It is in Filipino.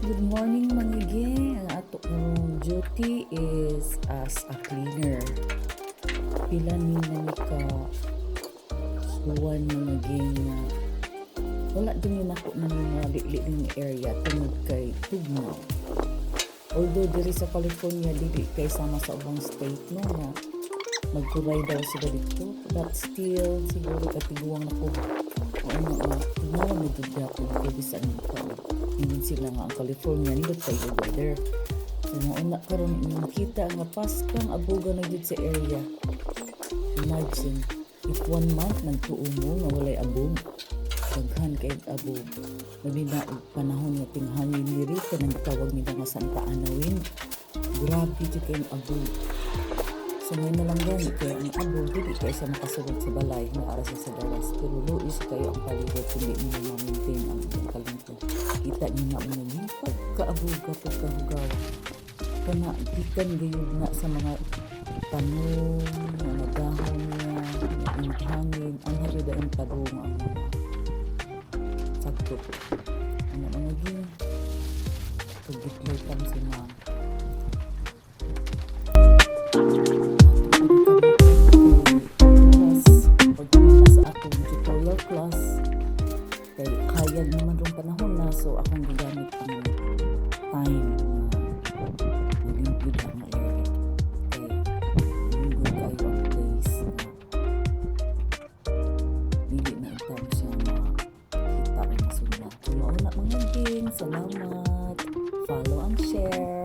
Good morning mga geng. Ang ato kong duty is as a cleaner. Pila ni na ka suwan mga geng nga wala din yun ako na mga liling area tungod kay tugnaw. Although diri sa California dili kay sama sa ubang state no nga magkuray daw sila dito, but still siguro katiguang na ko o nga tugnaw na dito ako kay bisan nito. Hindi sila nga ang California nindot kayo weather. So mauna karon makita nga paskang abuga na gid sa area. Imagine if 1 month nagtuumo nga walay abog. Daghan kay abog. Nalina og panahon nga tinghangin diri kanang tawag nila nga Santa Ana wind. Grabe jud kay abog. So ngayon na lang gani kaya ang abog dili kay sa makasulod sa balay nga ara sa gawas. Pero luis kayo ang palibot kundi nila ma-maintain ang kalimpo. Kita niyo nga mga lipat kaabog ka pagkahugawa. Kana gikan gayud na sa mga tanom, mga dahon niya, ang hangin, ang harida ang tabong ang sakto. Ano mga gin? Pagbitlay kang si ma'am. Pagpunta sa akong tutorial class, kay hayag naman rong panahon na, so akong gigamit ang time na nalimpid ang area. Kay linggo kayo ang place na dili na itang siya makita ang masunod. So mauna mga gin, salamat, follow and share.